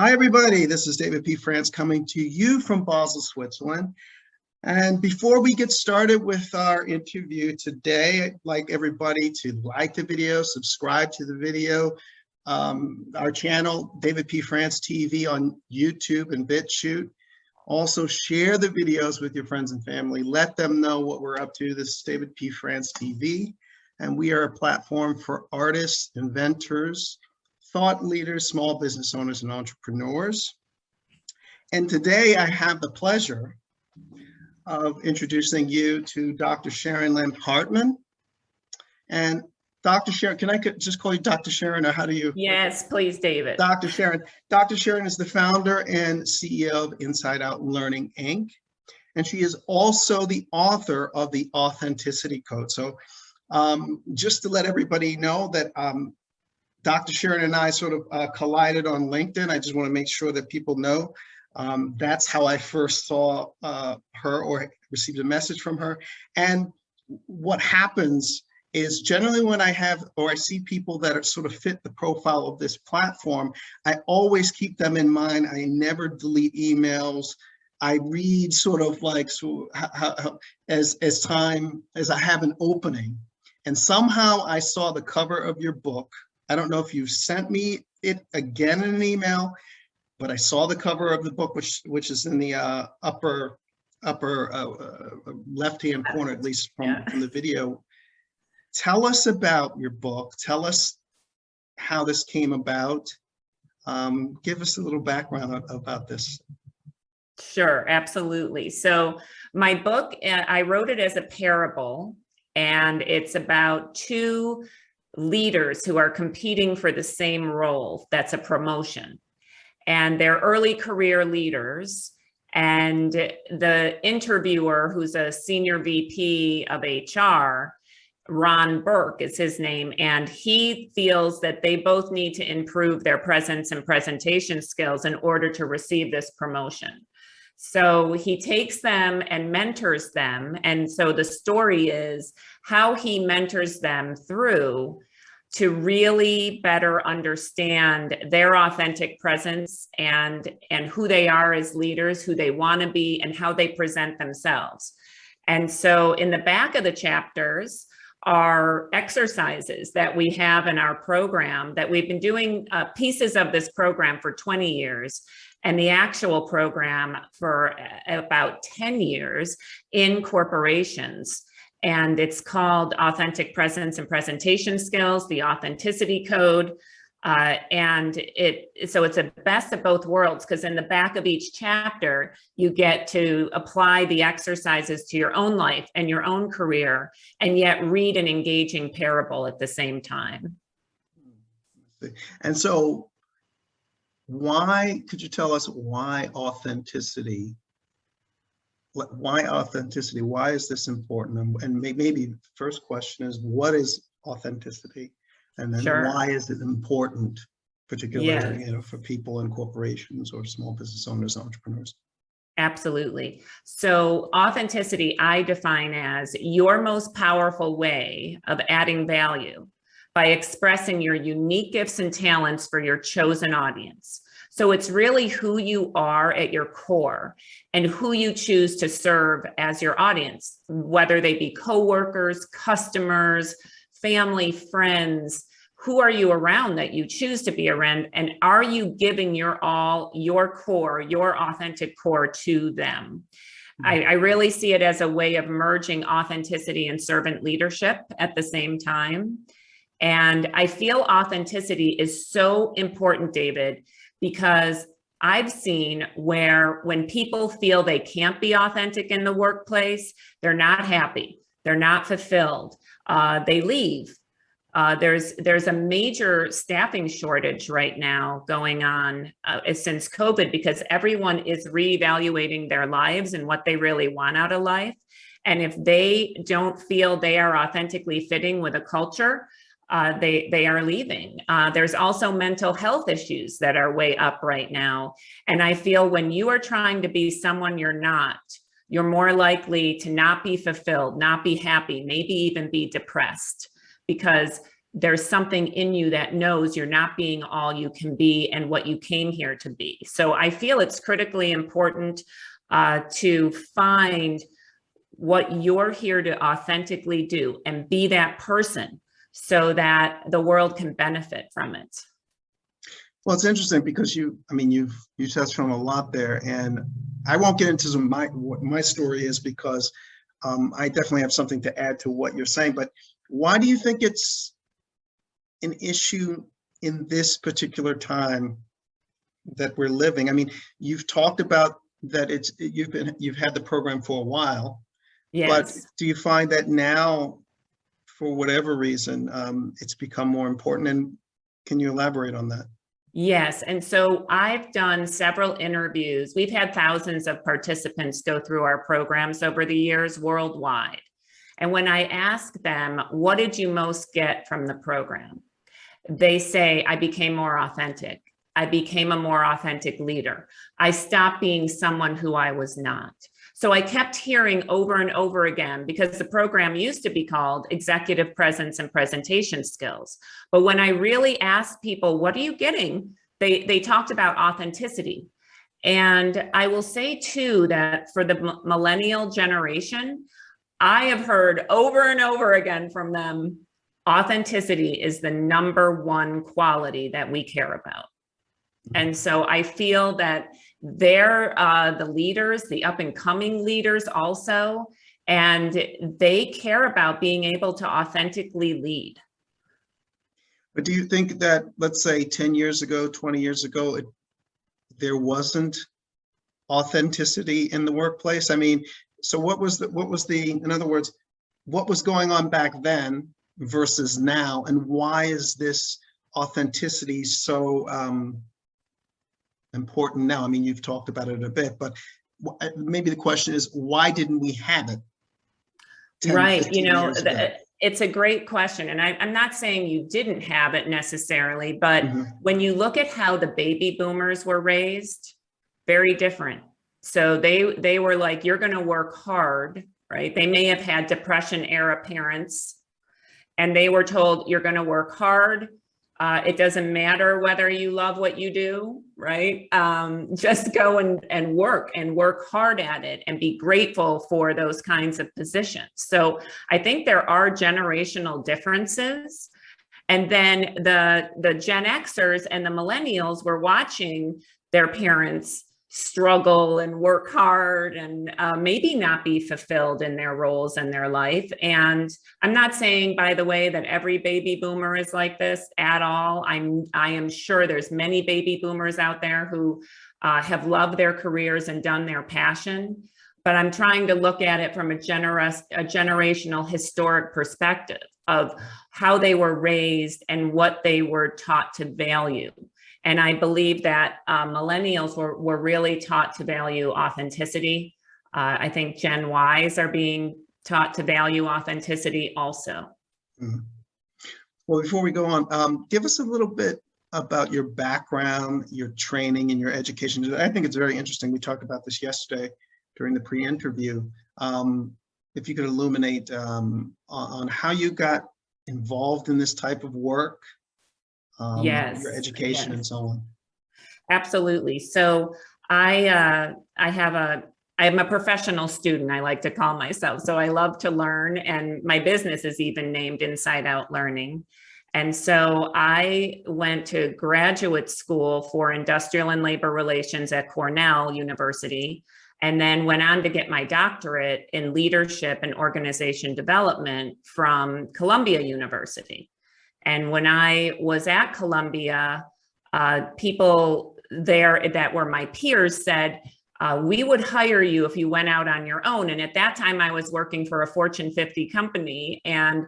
Hi, everybody. This is David P. France coming to you from Basel, Switzerland. And before we get started with our interview today, I'd like everybody to like the video, subscribe to the video, our channel, David P. France TV on YouTube and BitChute. Also share the videos with your friends and family. Let them know what we're up to. This is David P. France TV, and we are a platform for artists, inventors, thought leaders, small business owners, and entrepreneurs. And today I have the pleasure of introducing you to Dr. Sharon Lamm-Hartman. And Dr. Sharon, can I just call you Dr. Sharon, or how do you? Yes, please, David. Dr. Sharon. Dr. Sharon is the founder and CEO of Inside Out Learning, Inc. And she is also the author of the Authenticity Code. So just to let everybody know that Dr. Sharon and I sort of collided on LinkedIn. I just want to make sure that people know that's how I first saw her or received a message from her. And what happens is generally when I have, or I see people that are sort of fit the profile of this platform, I always keep them in mind. I never delete emails. I read sort of like, so as I have an opening. And somehow I saw the cover of your book. I don't know if you've sent me it again in an email, but I saw the cover of the book, which is in the upper left-hand corner, at least from the video. Tell us about your book. Tell us how this came about. Give us a little background about this. Sure, absolutely. So my book, I wrote it as a parable, and it's about two leaders who are competing for the same role. That's a promotion, and they're early career leaders. And the interviewer, who's a senior VP of HR, Ron Burke is his name, and he feels that they both need to improve their presence and presentation skills in order to receive this promotion. So he takes them and mentors them. And so the story is how he mentors them through to really better understand their authentic presence and who they are as leaders, who they want to be, and how they present themselves. And so in the back of the chapters are exercises that we have in our program that we've been doing pieces of this program for 20 years and the actual program for about 10 years in corporations. And it's called Authentic Presence and Presentation Skills, the Authenticity Code. So it's a best of both worlds, because in the back of each chapter, you get to apply the exercises to your own life and your own career, and yet read an engaging parable at the same time. And so could you tell us why authenticity? Why authenticity? Why is this important? And maybe the first question is, what is authenticity? And then why is it important, particularly for people in corporations or small business owners, entrepreneurs? Absolutely. So authenticity, I define as your most powerful way of adding value by expressing your unique gifts and talents for your chosen audience. So it's really who you are at your core and who you choose to serve as your audience, whether they be coworkers, customers, family, friends. Who are you around that you choose to be around? And are you giving your all, your core, your authentic core to them? I really see it as a way of merging authenticity and servant leadership at the same time. And I feel authenticity is so important, David, because I've seen where when people feel they can't be authentic in the workplace, they're not happy, they're not fulfilled, they leave. There's a major staffing shortage right now going on since COVID, because everyone is reevaluating their lives and what they really want out of life. And if they don't feel they are authentically fitting with a culture, they are leaving. There's also mental health issues that are way up right now. And I feel when you are trying to be someone you're not, you're more likely to not be fulfilled, not be happy, maybe even be depressed, because there's something in you that knows you're not being all you can be and what you came here to be. So I feel it's critically important to find what you're here to authentically do and be that person so that the world can benefit from it. Well, it's interesting because you touched on a lot there, and I won't get into what my story is because I definitely have something to add to what you're saying. But why do you think it's an issue in this particular time that we're living? I mean, you've talked about that you've had the program for a while, Yes. but do you find that now, for whatever reason, it's become more important? And can you elaborate on that? Yes. And so I've done several interviews. We've had thousands of participants go through our programs over the years worldwide. And when I ask them, what did you most get from the program? They say, I became more authentic. I became a more authentic leader. I stopped being someone who I was not. So I kept hearing over and over again, because the program used to be called Executive Presence and Presentation Skills. But when I really asked people, what are you getting? They talked about authenticity. And I will say too, that for the millennial generation, I have heard over and over again from them, authenticity is the #1 quality that we care about. And so I feel that they're the leaders, the up and coming leaders also, and they care about being able to authentically lead. But do you think that, let's say 10 years ago, 20 years ago, there wasn't authenticity in the workplace? I mean, so what was in other words, what was going on back then versus now, and why is this authenticity so important now? I mean, you've talked about it a bit, but maybe the question is, why didn't we have it 10, right. 15 years ago? It's a great question. And I'm not saying you didn't have it necessarily, but when you look at how the baby boomers were raised, very different. So they were like, you're going to work hard, right? They may have had Depression era parents, and they were told, you're going to work hard. It doesn't matter whether you love what you do, right? Just go and work hard at it and be grateful for those kinds of positions. So I think there are generational differences. And then the Gen Xers and the millennials were watching their parents struggle and work hard and maybe not be fulfilled in their roles in their life. And I'm not saying, by the way, that every baby boomer is like this at all. I am sure there's many baby boomers out there who have loved their careers and done their passion, but I'm trying to look at it from a generational historic perspective of how they were raised and what they were taught to value. And I believe that millennials were really taught to value authenticity. I think Gen Ys are being taught to value authenticity also. Well, before we go on, give us a little bit about your background, your training, and your education. I think it's very interesting. We talked about this yesterday during the pre-interview. If you could illuminate on how you got involved in this type of work. Yes, your education and so on. Absolutely. So I'm a professional student, I like to call myself. So I love to learn, and my business is even named Inside Out Learning. And so I went to graduate school for industrial and labor relations at Cornell University, and then went on to get my doctorate in leadership and organization development from Columbia University. And when I was at Columbia, people there that were my peers said, we would hire you if you went out on your own. And at that time, I was working for a Fortune 50 company. And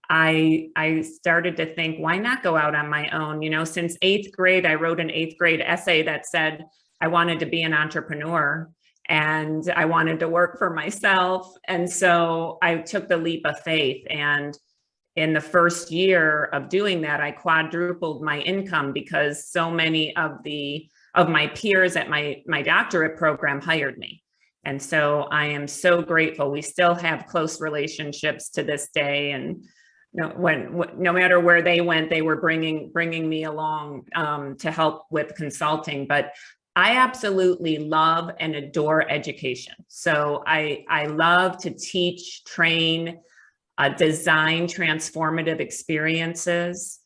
I started to think, why not go out on my own? You know, since 8th grade, I wrote an 8th grade essay that said I wanted to be an entrepreneur and I wanted to work for myself. And so I took the leap of faith. And in the first year of doing that, I quadrupled my income because so many of my peers at my doctorate program hired me. And so I am so grateful. We still have close relationships to this day. And no matter where they went, they were bringing me along to help with consulting. But I absolutely love and adore education. So I love to teach, train, design transformative experiences.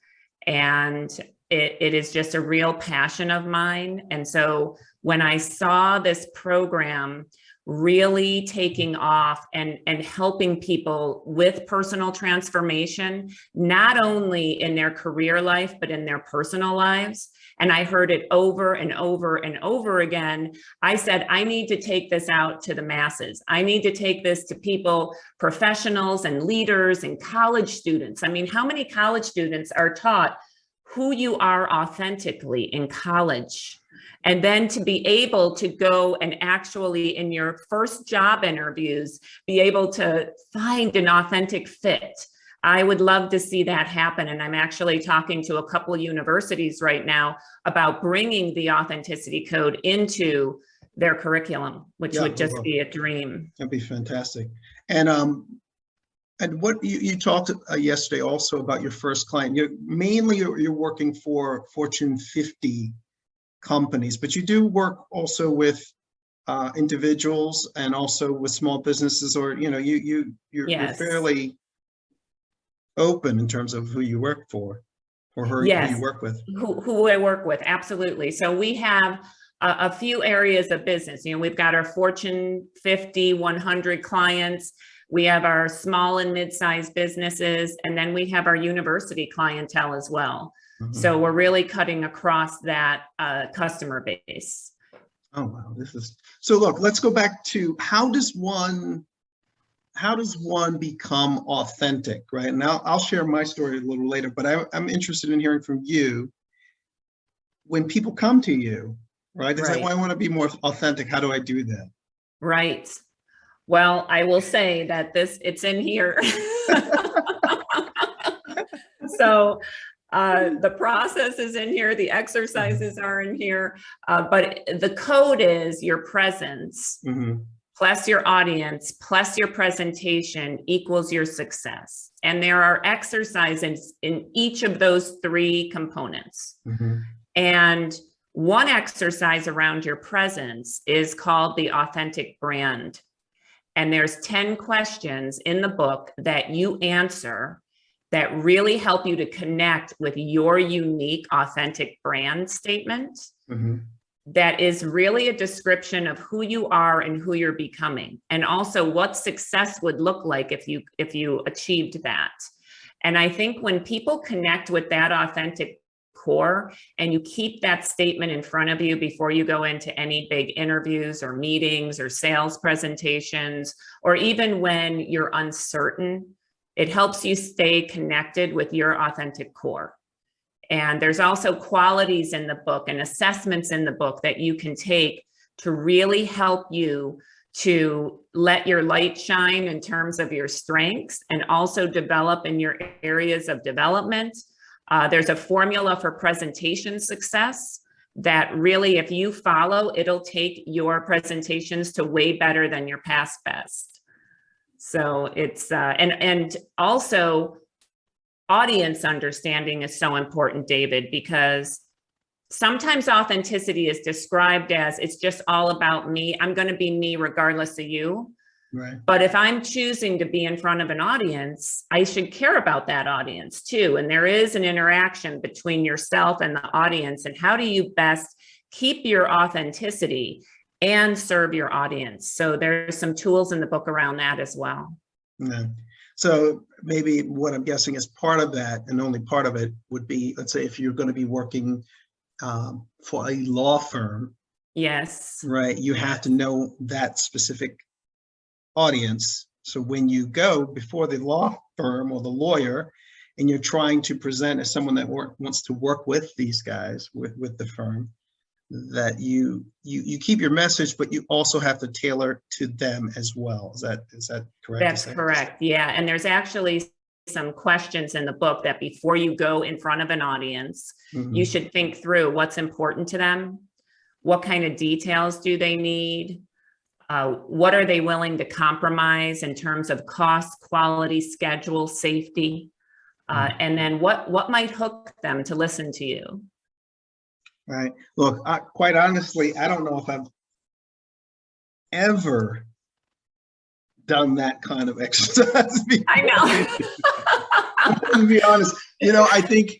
And it is just a real passion of mine. And so when I saw this program really taking off and helping people with personal transformation, not only in their career life, but in their personal lives, and I heard it over and over and over again, I said, I need to take this out to the masses. I need to take this to people, professionals and leaders and college students. I mean, how many college students are taught who you are authentically in college? And then to be able to go and actually in your first job interviews, be able to find an authentic fit. I would love to see that happen. And I'm actually talking to a couple of universities right now about bringing the authenticity code into their curriculum, which would just be a dream. That'd be fantastic. And what you talked yesterday also about your first client. You're working for Fortune 50 companies, but you do work also with individuals and also with small businesses, or you're fairly open in terms of who you work for or who you work with. Who I work with, absolutely. So we have a few areas of business. We've got our Fortune 50, 100 clients. We have our small and mid-sized businesses, and then we have our university clientele as well. Mm-hmm. So we're really cutting across that customer base. Oh, wow. So look, let's go back to how does one become authentic, right? And I'll share my story a little later, but I'm interested in hearing from you. When people come to you, right? It's like, well, I want to be more authentic. How do I do that? Right. Well, I will say that it's in here. So the process is in here, the exercises are in here, but the code is your presence, plus your audience, plus your presentation equals your success. And there are exercises in each of those three components. And one exercise around your presence is called the authentic brand. And there's 10 questions in the book that you answer that really help you to connect with your unique, authentic brand statement. That is really a description of who you are and who you're becoming, and also what success would look like if you achieved that. And I think when people connect with that authentic core and you keep that statement in front of you before you go into any big interviews or meetings or sales presentations, or even when you're uncertain, it helps you stay connected with your authentic core. And there's also qualities in the book and assessments in the book that you can take to really help you to let your light shine in terms of your strengths and also develop in your areas of development. There's a formula for presentation success that really, if you follow, it'll take your presentations to way better than your past best. So it's, and also audience understanding is so important, David, because sometimes authenticity is described as it's just all about me. I'm going to be me regardless of you. Right. But if I'm choosing to be in front of an audience, I should care about that audience too. And there is an interaction between yourself and the audience. And how do you best keep your authenticity and serve your audience? So there's some tools in the book around that as well. Yeah. So maybe what I'm guessing is part of that, and only part of it, would be, let's say, if you're going to be working for a law firm. Yes. Right. You have to know that specific audience. So when you go before the law firm or the lawyer and you're trying to present as someone that wants to work with these guys, with the firm, that you keep your message, but you also have to tailor to them as well. Is that correct? That's correct. Yeah. And there's actually some questions in the book that before you go in front of an audience, you should think through what's important to them. What kind of details do they need? What are they willing to compromise in terms of cost, quality, schedule, safety? And then what might hook them to listen to you? Right. Look, quite honestly, I don't know if I've ever done that kind of exercise before. I know. To be honest, I think,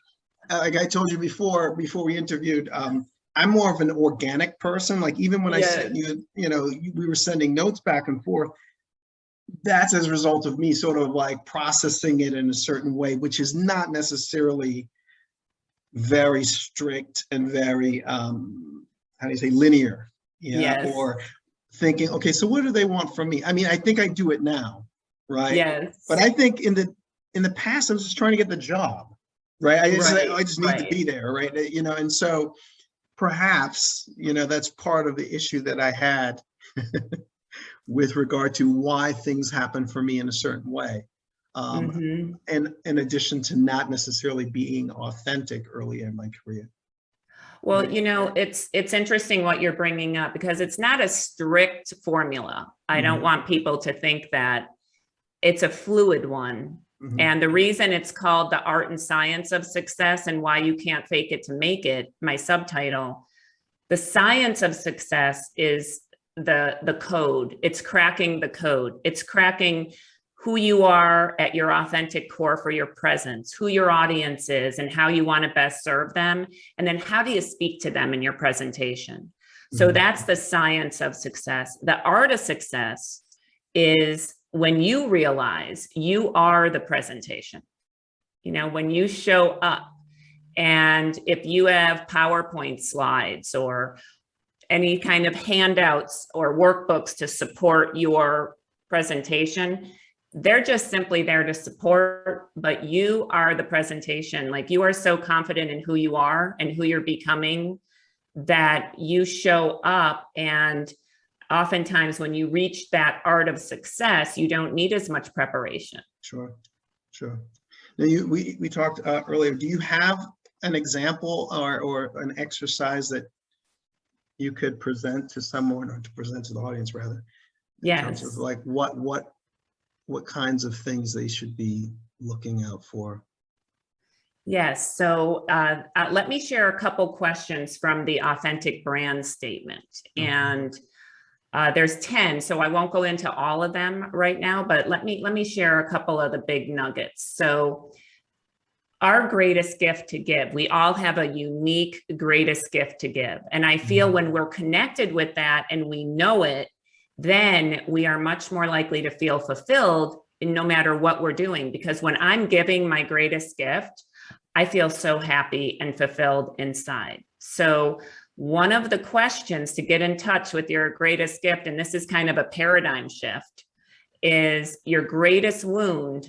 like I told you before we interviewed, I'm more of an organic person. Like even when I sent you, we were sending notes back and forth. That's as a result of me sort of like processing it in a certain way, which is not necessarily very strict and very, how do you say, linear, or thinking, okay, so what do they want from me? I mean, I think I do it now, right? Yes. But I think in the past, I was just trying to get the job, right? I just need to be there, right? And so perhaps, that's part of the issue that I had with regard to why things happen for me in a certain way. And in addition to not necessarily being authentic early in my career. Well, it's interesting what you're bringing up, because it's not a strict formula. I don't want people to think that. It's a fluid one. And the reason it's called The Art and Science of Success and Why You Can't Fake It to Make It, my subtitle, the science of success is the code. It's cracking the code. It's cracking who you are at your authentic core for your presence, who your audience is and how you want to best serve them. And then how do you speak to them in your presentation? So that's the science of success. The art of success is when you realize you are the presentation, when you show up, and if you have PowerPoint slides or any kind of handouts or workbooks to support your presentation, they're just simply there to support, but you are the presentation. Like you are so confident in who you are and who you're becoming that you show up. And oftentimes when you reach that art of success, you don't need as much preparation. Sure. Now we talked earlier, do you have an example or an exercise that you could present to someone, or to present to the audience rather? In terms of like what kinds of things they should be looking out for? Yes. So let me share a couple questions from the authentic brand statement. And there's 10, so I won't go into all of them right now, but let me share a couple of the big nuggets. So our greatest gift to give, we all have a unique greatest gift to give. And I feel when we're connected with that and we know it, then we are much more likely to feel fulfilled no matter what we're doing. Because when I'm giving my greatest gift, I feel so happy and fulfilled inside. So one of the questions to get in touch with your greatest gift, and this is kind of a paradigm shift, is your greatest wound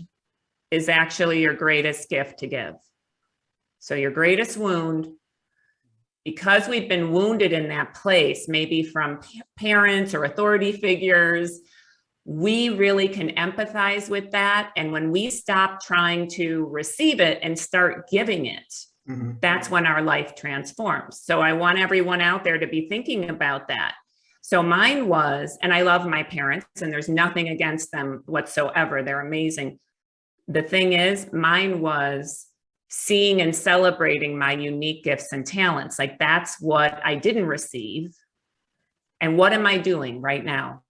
is actually your greatest gift to give. So your greatest wound, because we've been wounded in that place, maybe from parents or authority figures, we really can empathize with that. And when we stop trying to receive it and start giving it, that's when our life transforms. So I want everyone out there to be thinking about that. So mine was, and I love my parents and there's nothing against them whatsoever. They're amazing. The thing is, mine was seeing and celebrating my unique gifts and talents. Like that's what I didn't receive. And what am I doing right now?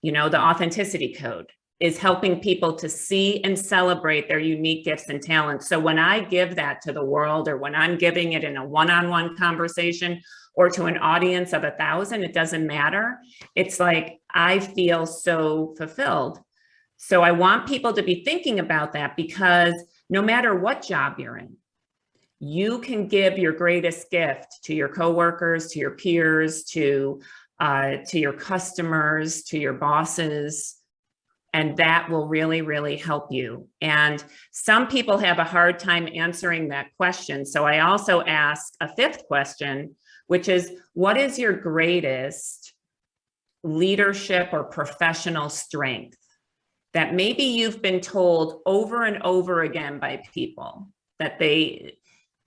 The authenticity code is helping people to see and celebrate their unique gifts and talents. So when I give that to the world, or when I'm giving it in a one-on-one conversation or to an audience of 1,000, it doesn't matter. It's like, I feel so fulfilled. So I want people to be thinking about that, because no matter what job you're in, you can give your greatest gift to your coworkers, to your peers, to your customers, to your bosses, and that will really, really help you. And some people have a hard time answering that question. So I also ask a fifth question, which is, what is your greatest leadership or professional strength that maybe you've been told over and over again by people that they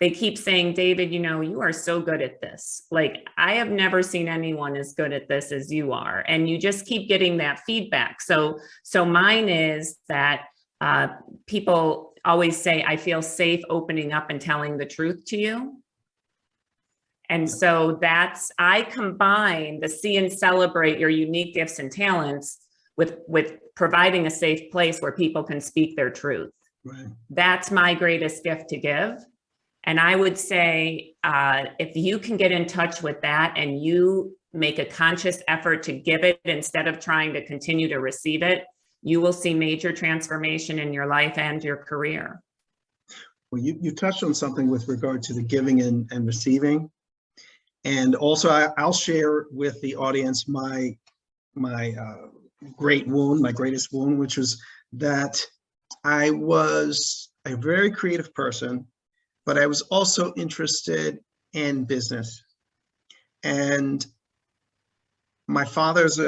keep saying, David, you are so good at this. Like, I have never seen anyone as good at this as you are. And you just keep getting that feedback. So mine is that people always say, I feel safe opening up and telling the truth to you. And so I combine the see and celebrate your unique gifts and talents with providing a safe place where people can speak their truth. Right. That's my greatest gift to give. And I would say, if you can get in touch with that and you make a conscious effort to give it instead of trying to continue to receive it, you will see major transformation in your life and your career. Well, you touched on something with regard to the giving and receiving. And also I'll share with the audience my great wound, my greatest wound, which was that I was a very creative person, but I was also interested in business. And my father's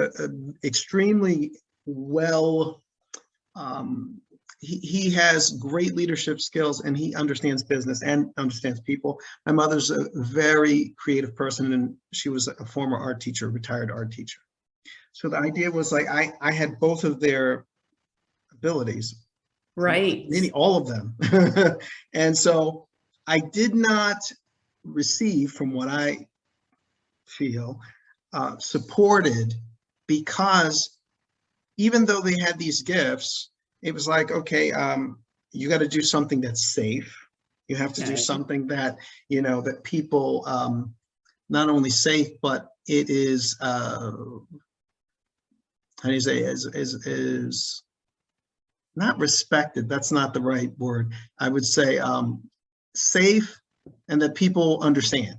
extremely well, he has great leadership skills, and he understands business and understands people. My mother's a very creative person, and she was a former art teacher, retired art teacher. So the idea was like, I had both of their abilities. Right. All of them. And so I did not receive, from what I feel, supported, because even though they had these gifts, it was like, okay, you got to do something that's safe. You have to do something that, that people, not only safe, but it is, how do you say, is not respected. That's not the right word. I would say safe, and that people understand.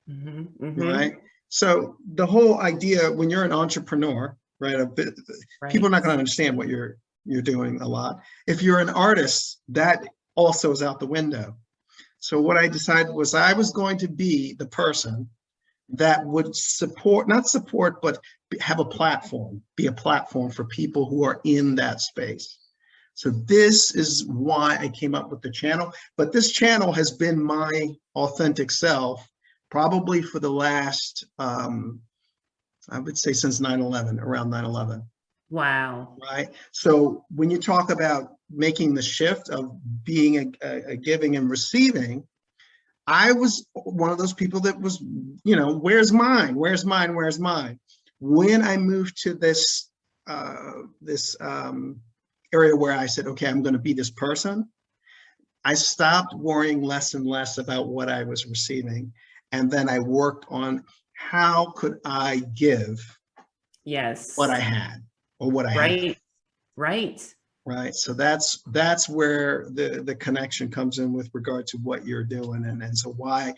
Mm-hmm, mm-hmm. Right. So the whole idea, when you're an entrepreneur, right, people are not going to understand what you're doing a lot. If you're an artist, that also is out the window. So what I decided was I was going to be the person that would not support, but have a platform, be a platform for people who are in that space. So this is why I came up with the channel. But this channel has been my authentic self probably for the last, I would say since 9/11, around 9/11. Wow. Right. So when you talk about making the shift of being a giving and receiving, I was one of those people that was, where's mine? Where's mine? Where's mine? When I moved to this area where I said, okay, I'm going to be this person, I stopped worrying less and less about what I was receiving. And then I worked on how could I give what I had, or what I had. Right. So that's where the connection comes in with regard to what you're doing. And so why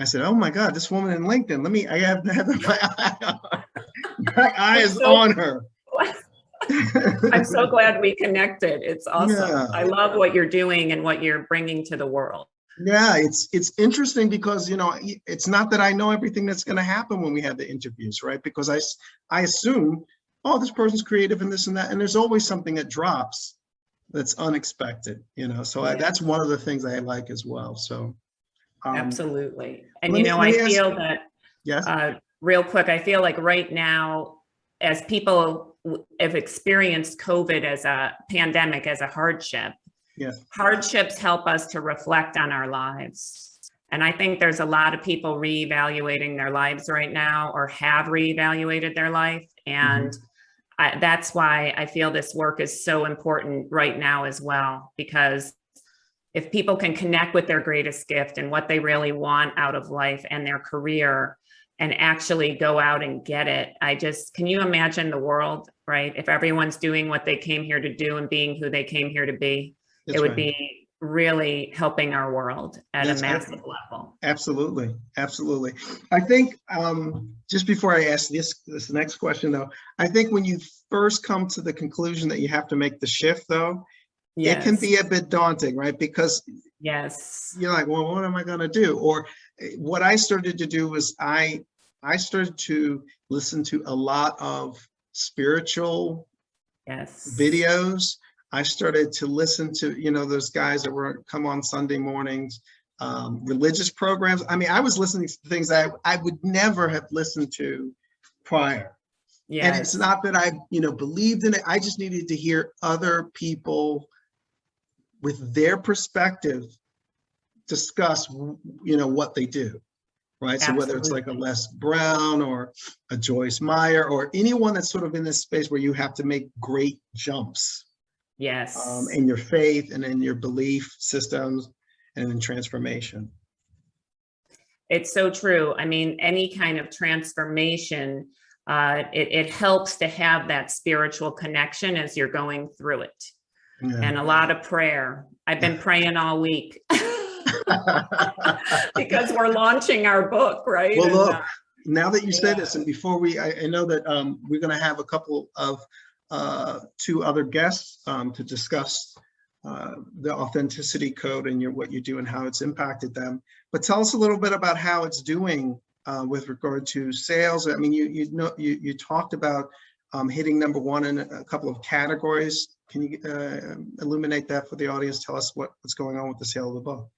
I said, oh my God, this woman in LinkedIn, I have my eyes on her. I'm so glad we connected. It's awesome. Yeah. I love what you're doing and what you're bringing to the world. Yeah, it's interesting because, it's not that I know everything that's going to happen when we have the interviews, right? Because I assume, oh, this person's creative and this and that. And there's always something that drops that's unexpected, So that's one of the things I like as well. So. Absolutely. And, I feel that, yes. Real quick, I feel like right now, as people have experienced COVID as a pandemic, as a hardship, yes, hardships help us to reflect on our lives. And I think there's a lot of people reevaluating their lives right now, or have reevaluated their life. And that's why I feel this work is so important right now as well, because if people can connect with their greatest gift and what they really want out of life and their career, and actually go out and get it. Can you imagine the world, right? If everyone's doing what they came here to do and being who they came here to be, it would be really helping our world at a massive level. Absolutely. Absolutely. I think just before I ask this next question though, I think when you first come to the conclusion that you have to make the shift though, it can be a bit daunting, right? Because you're like, well, what am I going to do? Or what I started to do was I started to listen to a lot of spiritual videos. I started to listen to, those guys that come on Sunday mornings, religious programs. I mean, I was listening to things that I would never have listened to prior. And it's not that I, believed in it. I just needed to hear other people with their perspective, discuss, what they do, right? So whether it's like a Absolutely. Les Brown or a Joyce Meyer or anyone that's sort of in this space where you have to make great jumps Yes. in your faith and in your belief systems and in transformation. It's so true. I mean, any kind of transformation, it helps to have that spiritual connection as you're going through it. Yeah. And a lot of prayer. I've been praying all week because we're launching our book, right? Well, And, look, now that you say yeah. this, and before I know that we're going to have a couple of two other guests to discuss the authenticity code and what you do and how it's impacted them. But tell us a little bit about how it's doing with regard to sales. I mean, you talked about hitting #1 in a couple of categories. Can you illuminate that for the audience? Tell us what's going on with the sale of the book.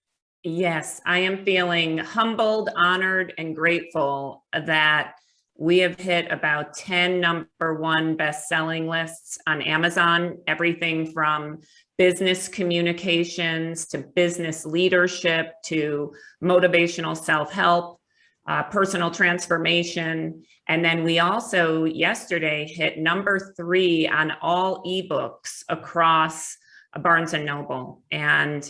Yes, I am feeling humbled, honored, and grateful that we have hit about 10 #1 best-selling lists on Amazon, everything from business communications to business leadership to motivational self-help, personal transformation. And then we also yesterday hit #3 on all ebooks across Barnes and Noble, and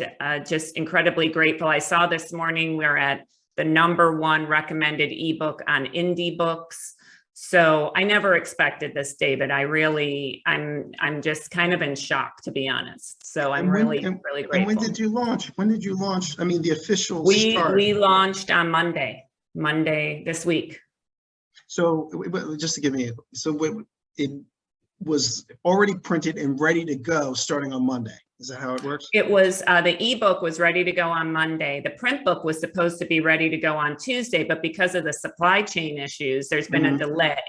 just incredibly grateful. I saw this morning we're at the #1 recommended ebook on indie books. So I never expected this, David. I'm just kind of in shock, to be honest. So I'm really grateful. And when did you launch? When did you launch? I mean, the official start. We launched on Monday this week. So just to give me, it was already printed and ready to go starting on Monday. Is that how it works? It was, the ebook was ready to go on Monday. The print book was supposed to be ready to go on Tuesday, but because of the supply chain issues, there's been a delay.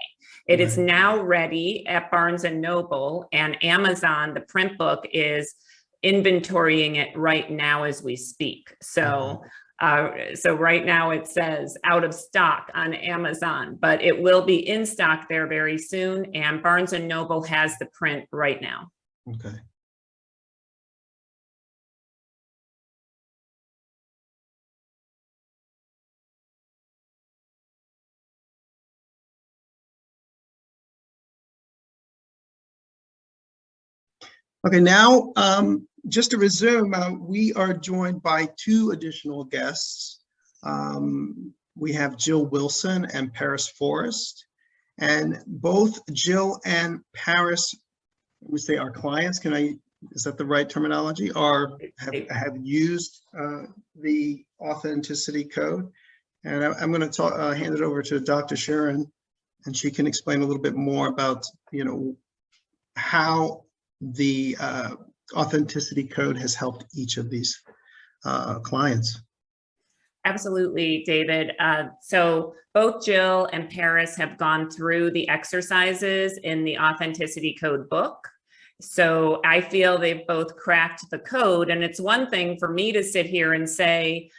It is now ready at Barnes and Noble, and Amazon. The print book is inventorying it right now as we speak. So, so right now it says out of stock on Amazon, but it will be in stock there very soon. And Barnes and Noble has the print right now. Okay. Okay, now just to resume, we are joined by two additional guests. We have Jill Wilson and Paris Forrest, and both Jill and Paris, we say our clients, is that the right terminology, have used the authenticity code. And I'm going to hand it over to Dr. Sharon, and she can explain a little bit more about, how the authenticity code has helped each of these clients. Absolutely, David. So both Jill and Paris have gone through the exercises in the authenticity code book. So I feel they've both cracked the code. And it's one thing for me to sit here and say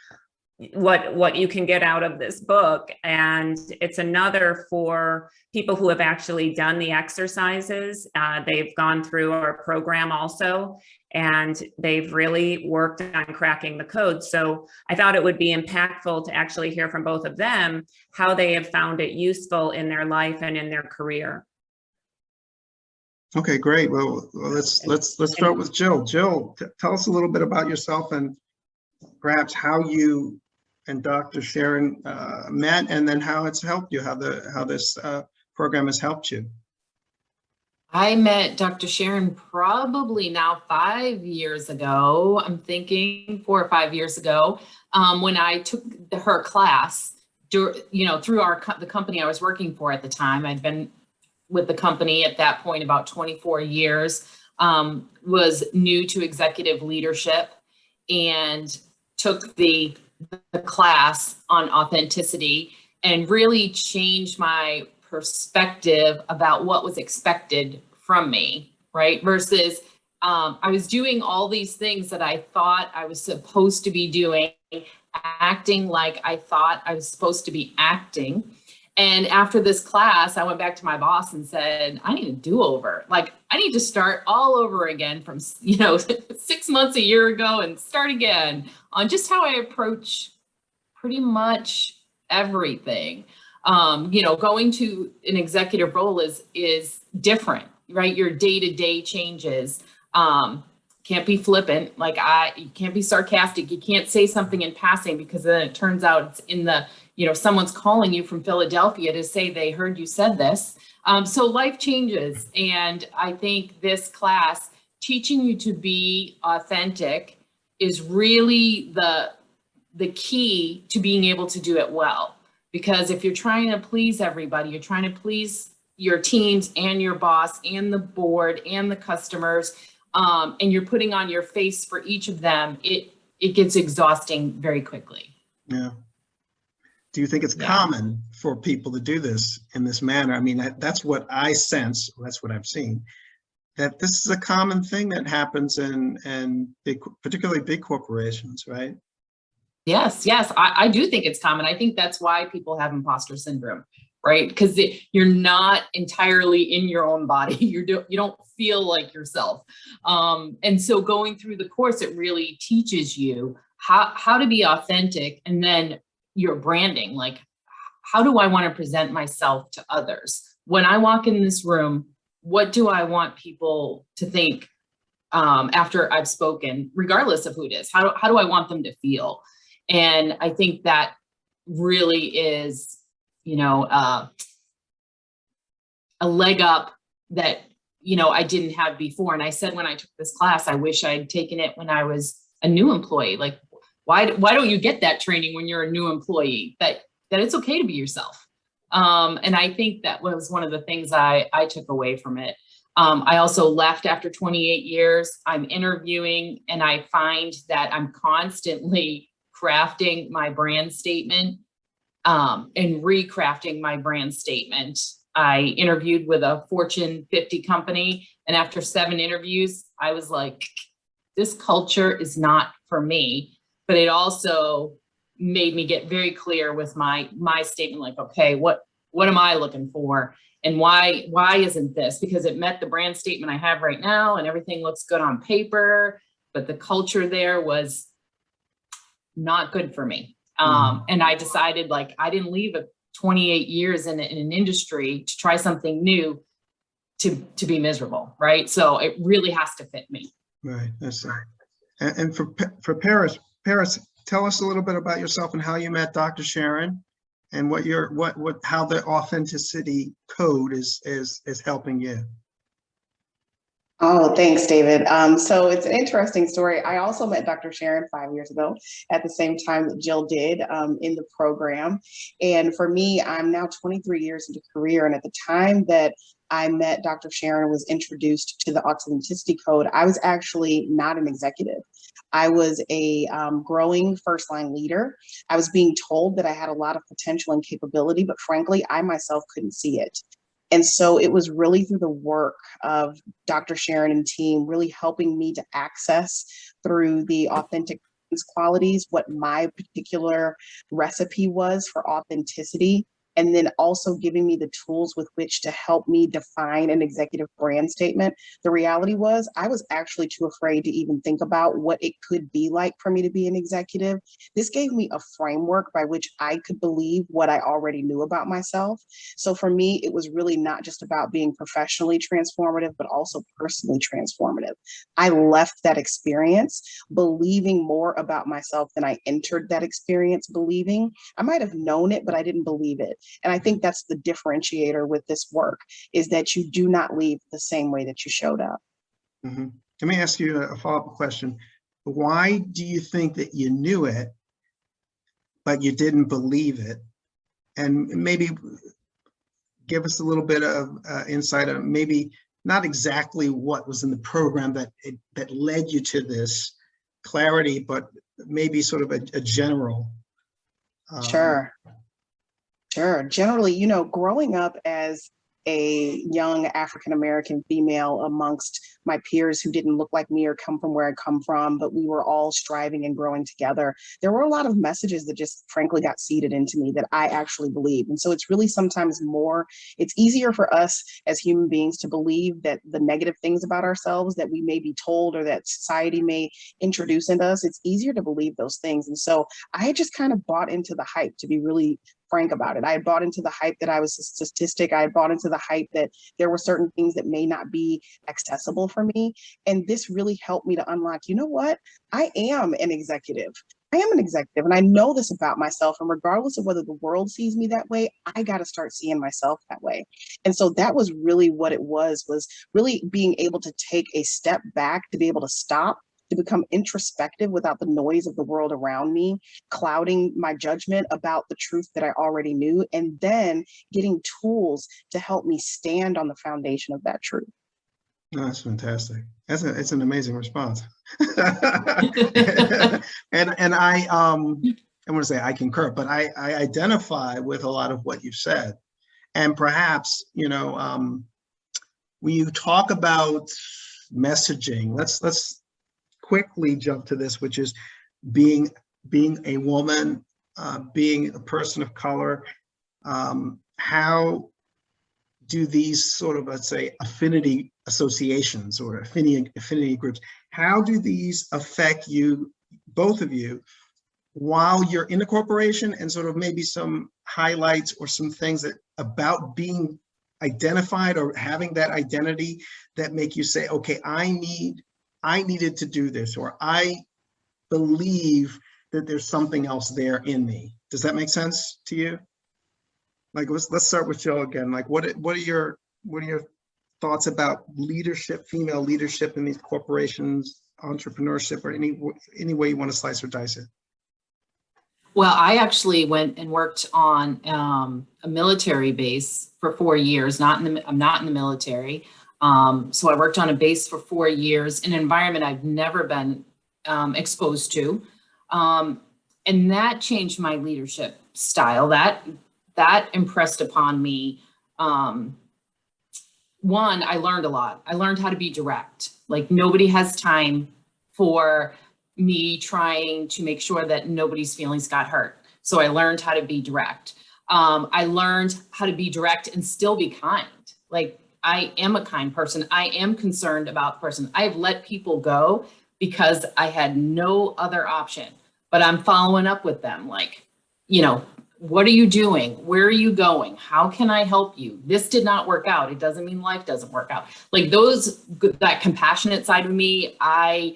what you can get out of this book. And it's another for people who have actually done the exercises. They've gone through our program also, and they've really worked on cracking the code. So I thought it would be impactful to actually hear from both of them how they have found it useful in their life and in their career. Okay, great. Well, let's start with Jill. Jill, tell us a little bit about yourself and perhaps how you and Dr. Sharon met, and then how it's helped you, how this program has helped you. I met Dr. Sharon probably now 5 years ago. I'm thinking 4 or 5 years ago, when I took her class, through the company I was working for at the time. I'd been with the company at that point about 24 years, was new to executive leadership, and took the class on authenticity and really changed my perspective about what was expected from me, right? Versus I was doing all these things that I thought I was supposed to be doing, acting like I thought I was supposed to be acting. And after this class, I went back to my boss and said, I need a do-over. Like, I need to start all over again from, 6 months, a year ago, and start again on just how I approach pretty much everything. Going to an executive role is different, right? Your day-to-day changes. Can't be flippant. You can't be sarcastic. You can't say something in passing, because then it turns out it's in the, someone's calling you from Philadelphia to say they heard you said this. So life changes. And I think this class, teaching you to be authentic, is really the key to being able to do it well. Because if you're trying to please everybody, you're trying to please your teams and your boss and the board and the customers, and you're putting on your face for each of them, it gets exhausting very quickly. Yeah. Do you think it's common for people to do this in this manner? I mean, that's what I sense. That's what I've seen. That this is a common thing that happens in particularly big corporations, right? Yes, I do think it's common. I think that's why people have imposter syndrome, right? Because you're not entirely in your own body. You don't feel like yourself. And so going through the course, it really teaches you how to be authentic, and then your branding. Like, how do I want to present myself to others? When I walk in this room, what do I want people to think after I've spoken, regardless of who it is? How do I want them to feel? And I think that really is, a leg up that, I didn't have before. And I said, when I took this class, I wish I'd taken it when I was a new employee. Like, why don't you get that training when you're a new employee, that it's okay to be yourself? And I think that was one of the things I took away from it. I also left after 28 years. I'm interviewing, and I find that I'm constantly crafting my brand statement and recrafting my brand statement. I interviewed with a Fortune 50 company, and after 7 interviews, I was like, this culture is not for me. But it also made me get very clear with my statement, like, okay, what am I looking for? And why isn't this? Because it met the brand statement I have right now, and everything looks good on paper, but the culture there was not good for me. And I decided, like, I didn't leave 28 years in an industry to try something new to be miserable, right? So it really has to fit me. Right. That's right. And for Paris, tell us a little bit about yourself and how you met Dr. Sharon, and how the authenticity code is helping you. Oh, thanks, David. So it's an interesting story. I also met Dr. Sharon 5 years ago at the same time that Jill did in the program. And for me, I'm now 23 years into career. And at the time that I met Dr. Sharon and was introduced to the authenticity code, I was actually not an executive. I was a growing first line leader. I was being told that I had a lot of potential and capability, but frankly, I myself couldn't see it. And so it was really through the work of Dr. Sharon and team really helping me to access through the authentic qualities what my particular recipe was for authenticity, and then also giving me the tools with which to help me define an executive brand statement. The reality was I was actually too afraid to even think about what it could be like for me to be an executive. This gave me a framework by which I could believe what I already knew about myself. So for me, it was really not just about being professionally transformative, but also personally transformative. I left that experience believing more about myself than I entered that experience believing. I might have known it, but I didn't believe it. And I think that's the differentiator with this work, is that you do not leave the same way that you showed up. Mm-hmm. Let me ask you a follow-up question. Why do you think that you knew it, but you didn't believe it? And maybe give us a little bit of insight on maybe not exactly what was in the program that led you to this clarity, but maybe sort of a general. Sure. Generally, growing up as a young African-American female amongst my peers who didn't look like me or come from where I come from, but we were all striving and growing together. There were a lot of messages that just frankly got seeded into me that I actually believe. And so it's really sometimes it's easier for us as human beings to believe that the negative things about ourselves that we may be told or that society may introduce into us, it's easier to believe those things. And so I had just kind of bought into the hype, to be really frank about it. I had bought into the hype that I was a statistic. I had bought into the hype that there were certain things that may not be accessible for me. And this really helped me to unlock, you know what? I am an executive. I am an executive and I know this about myself. And regardless of whether the world sees me that way, I got to start seeing myself that way. And so that was really what it was really being able to take a step back, to be able to stop, to become introspective without the noise of the world around me, clouding my judgment about the truth that I already knew, and then getting tools to help me stand on the foundation of that truth. No, that's fantastic. It's an amazing response. and I want to say I concur, but I identify with a lot of what you said. And perhaps, you know, when you talk about messaging, let's quickly jump to this, which is being a woman, being a person of color. How do these sort of, let's say, affinity associations or affinity groups, how do these affect you, both of you, while you're in a corporation, and sort of maybe some highlights or some things that about being identified or having that identity that make you say, okay, I needed to do this, or I believe that there's something else there in me. Does that make sense to you? Like, let's start with Jill again. Like, what are your thoughts about leadership, female leadership in these corporations, entrepreneurship, or any way you want to slice or dice it? Well, I actually went and worked on a military base for 4 years. I'm not in the military. So I worked on a base for 4 years in an environment I've never been exposed to. And that changed my leadership style. That impressed upon me. One, I learned a lot. I learned how to be direct. Like, nobody has time for me trying to make sure that nobody's feelings got hurt. So I learned how to be direct. I learned how to be direct and still be kind. Like, I am a kind person. I am concerned about the person. I've let people go because I had no other option, but I'm following up with them. Like, you know, what are you doing? Where are you going? How can I help you? This did not work out. It doesn't mean life doesn't work out. Like, that compassionate side of me, I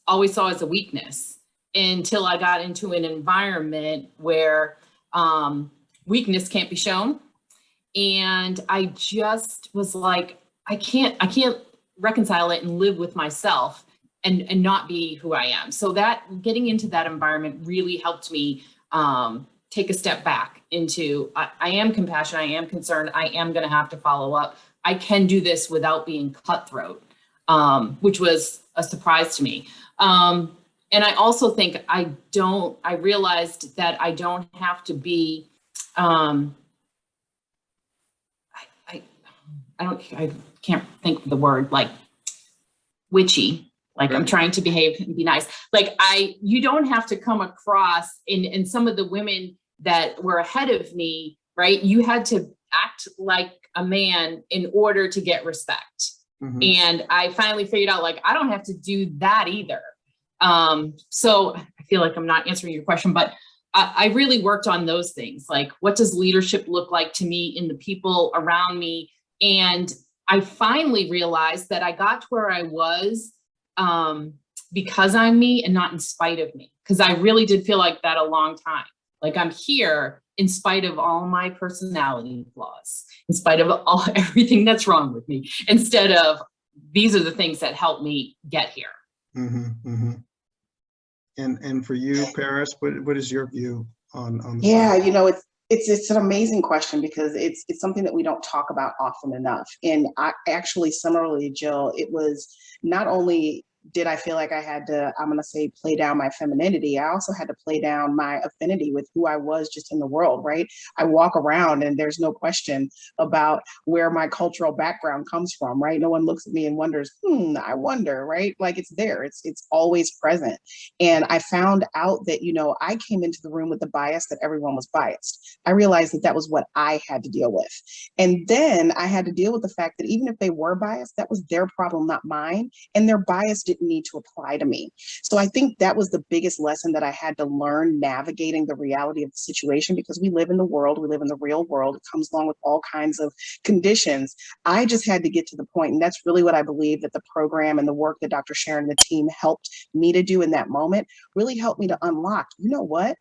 always saw as a weakness until I got into an environment where weakness can't be shown. And I just was like, I can't reconcile it and live with myself and not be who I am. So that getting into that environment really helped me take a step back into, I am compassionate, I am concerned, I am going to have to follow up. I can do this without being cutthroat, which was a surprise to me. And I also think I realized that I don't have to be, I can't think of the word, like witchy. Like, I'm trying to behave and be nice. Like, you don't have to come across in some of the women that were ahead of me, right? You had to act like a man in order to get respect. Mm-hmm. And I finally figured out, like, I don't have to do that either. So I feel like I'm not answering your question, but I really worked on those things. Like, what does leadership look like to me in the people around me? And I finally realized that I got to where I was because I'm me and not in spite of me. Because I really did feel like that a long time. Like, I'm here in spite of all my personality flaws, in spite of everything that's wrong with me, instead of these are the things that help me get here. Mm-hmm, mm-hmm. And for you, Paris, what is your view on the subject? You know, it's an amazing question because it's something that we don't talk about often enough. And I actually, similarly, Jill, it was not only did I feel like I had to, I'm going to say, play down my femininity? I also had to play down my affinity with who I was just in the world, right? I walk around and there's no question about where my cultural background comes from, right? No one looks at me and wonders, I wonder, right? Like it's there, it's always present. And I found out that, I came into the room with the bias that everyone was biased. I realized that that was what I had to deal with. And then I had to deal with the fact that even if they were biased, that was their problem, not mine. And their bias didn't need to apply to me. So I think that was the biggest lesson that I had to learn navigating the reality of the situation, because we live in the world, we live in the real world. It comes along with all kinds of conditions. I just had to get to the point, and that's really what I believe that the program and the work that Dr. Sharon and the team helped me to do in that moment really helped me to unlock, you know what?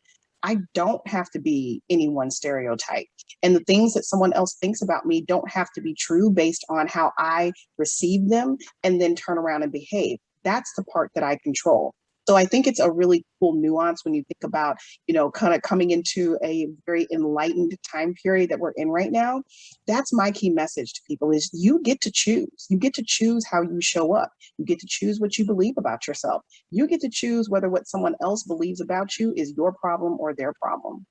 I don't have to be any one stereotype. And the things that someone else thinks about me don't have to be true based on how I receive them and then turn around and behave. That's the part that I control. So I think it's a really cool nuance when you think about, kind of coming into a very enlightened time period that we're in right now. That's my key message to people is you get to choose. You get to choose how you show up. You get to choose what you believe about yourself. You get to choose whether what someone else believes about you is your problem or their problem.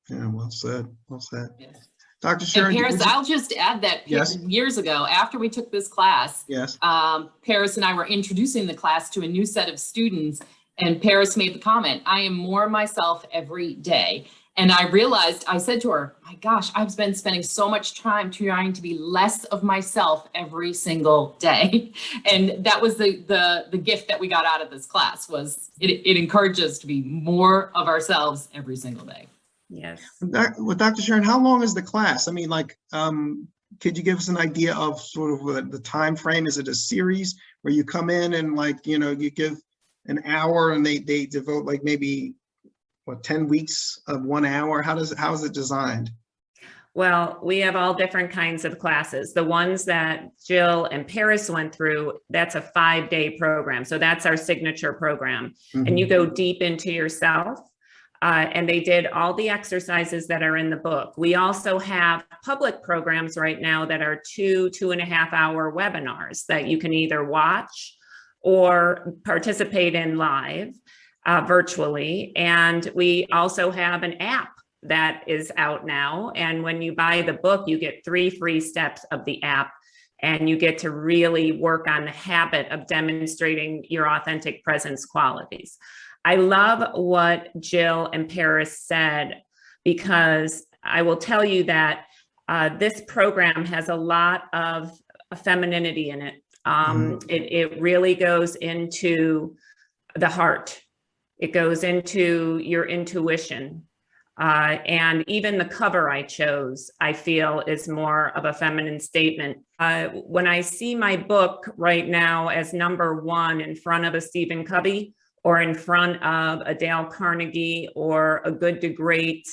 Yeah, well said. Well said. Yes. Dr. Sharon. And Paris, I'll just add that Yes. years ago, after we took this class, Yes. Paris and I were introducing the class to a new set of students, and Paris made the comment, I am more myself every day. And I realized, I said to her, my gosh, I've been spending so much time trying to be less of myself every single day. And that was the gift that we got out of this class, was it encouraged us to be more of ourselves every single day. Yes. With Dr. Sharon, how long is the class? I mean, could you give us an idea of sort of the time frame? Is it a series where you come in and you give an hour and they devote maybe 10 weeks of 1 hour? How is it designed? Well, we have all different kinds of classes. The ones that Jill and Paris went through, that's a 5-day program. So that's our signature program. Mm-hmm. And you go deep into yourself. And they did all the exercises that are in the book. We also have public programs right now that are 2.5 hour webinars that you can either watch or participate in live virtually. And we also have an app that is out now. And when you buy the book, you get 3 free steps of the app, and you get to really work on the habit of demonstrating your authentic presence qualities. I love what Jill and Paris said, because I will tell you that this program has a lot of femininity in it. It really goes into the heart. It goes into your intuition. And even the cover I chose, I feel, is more of a feminine statement. When I see my book right now as #1 in front of a Stephen Covey, or in front of a Dale Carnegie or a Good to Great,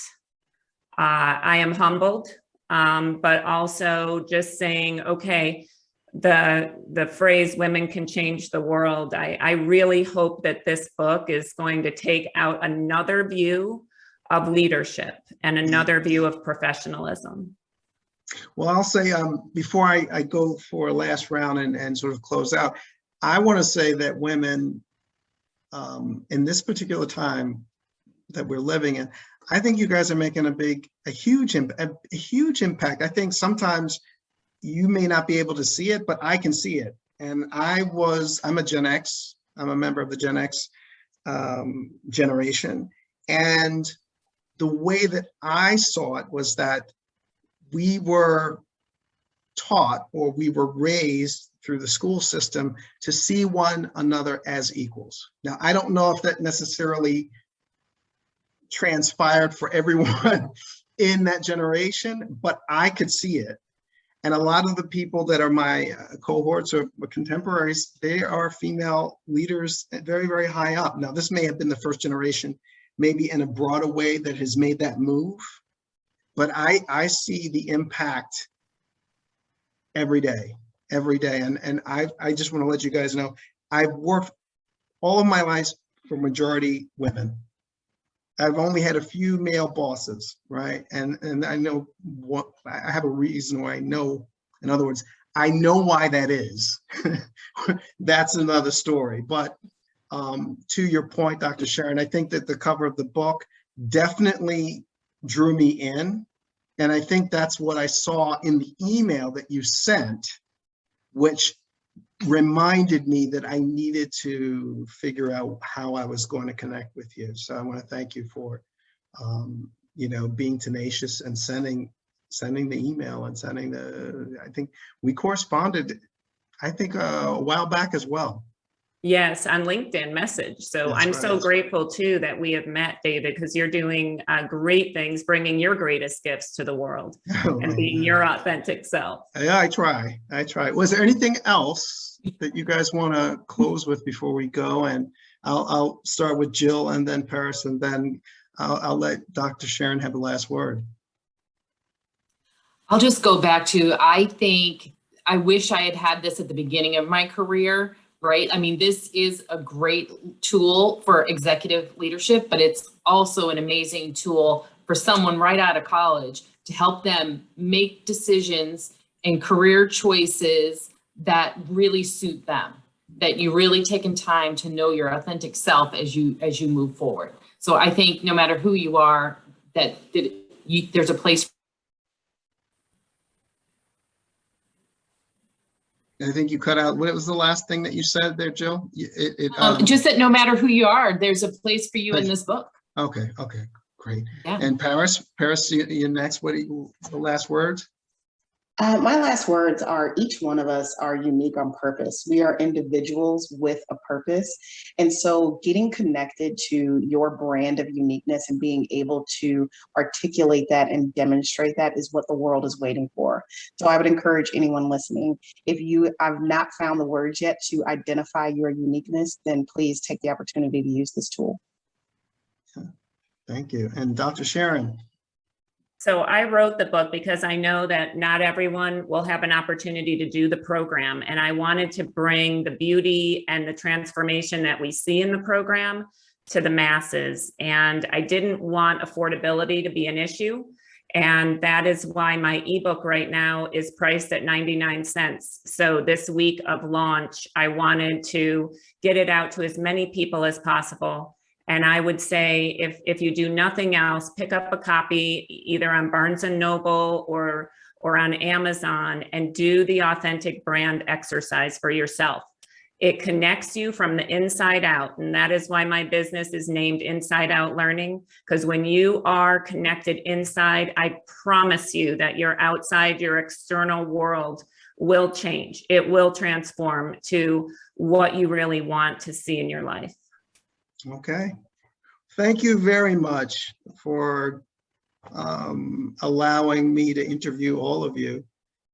I am humbled, but also just saying, okay, the phrase "women can change the world." I really hope that this book is going to take out another view of leadership and another view of professionalism. Well, I'll say before I go for a last round and sort of close out, I want to say that women, in this particular time that we're living in, I think you guys are making a huge impact. I think sometimes you may not be able to see it, but I can see it. And I'm a Gen X. I'm a member of the Gen X generation. And the way that I saw it was that we were taught, or we were raised through the school system, to see one another as equals. Now, I don't know if that necessarily transpired for everyone in that generation, but I could see it. And a lot of the people that are my cohorts or contemporaries, they are female leaders very, very high up. Now, this may have been the first generation, maybe in a broader way, that has made that move, but I see the impact every day. And I just want to let you guys know, I've worked all of my life for majority women. I've only had a few male bosses, right? And I know what I have a reason why I know. In other words, I know why that is. That's another story. But to your point, Dr. Sharon, I think that the cover of the book definitely drew me in. And I think that's what I saw in the email that you sent, which reminded me that I needed to figure out how I was going to connect with you. So I want to thank you for, you know, being tenacious and sending the email and sending the, I think we corresponded, I think a while back as well. Yes, on LinkedIn message. So That's I'm right, so that's grateful too that we have met, David, because you're doing great things, bringing your greatest gifts to the world and being your authentic self. Yeah, I try. Was there anything else that you guys want to close with before we go? And I'll start with Jill and then Paris, and then I'll let Dr. Sharon have the last word. I'll just go back to, I think, I wish I had had this at the beginning of my career, right? I mean, this is a great tool for executive leadership, but it's also an amazing tool for someone right out of college to help them make decisions and career choices that really suit them, that you really taken time to know your authentic self as you move forward. So I think no matter who you are, there's a place. I think you cut out. What was the last thing that you said there, Jill? Just that no matter who you are, there's a place for you in this book. Okay, great. Yeah. And Paris, you next. What are the last words? My last words are, each one of us are unique on purpose. We are individuals with a purpose. And so getting connected to your brand of uniqueness and being able to articulate that and demonstrate that is what the world is waiting for. So I would encourage anyone listening, if you have not found the words yet to identify your uniqueness, then please take the opportunity to use this tool. Thank you. And Dr. Sharon. So I wrote the book because I know that not everyone will have an opportunity to do the program. And I wanted to bring the beauty and the transformation that we see in the program to the masses. And I didn't want affordability to be an issue. And that is why my ebook right now is priced at 99 cents. So this week of launch, I wanted to get it out to as many people as possible. And I would say, if you do nothing else, pick up a copy either on Barnes & Noble or on Amazon and do the authentic brand exercise for yourself. It connects you from the inside out. And that is why my business is named Inside Out Learning, because when you are connected inside, I promise you that your outside, your external world will change. It will transform to what you really want to see in your life. Okay. Thank you very much for allowing me to interview all of you.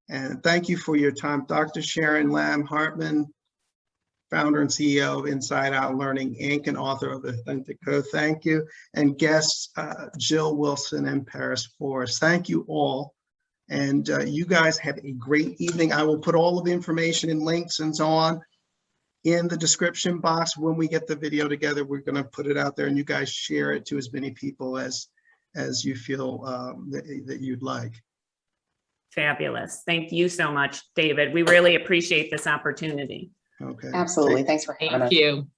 And thank you for your time. Dr. Sharon Lamm-Hartman, founder and CEO of Inside Out Learning, Inc., and author of Authentic Code. Thank you. And guests, Jill Wilson and Paris Forrest. Thank you all. And you guys have a great evening. I will put all of the information and links and so on in the description box. When we get the video together, we're going to put it out there and you guys share it to as many people as you feel that you'd like. Fabulous. Thank you so much, David. We really appreciate this opportunity. Okay. Absolutely. Thanks for having us. Thank you.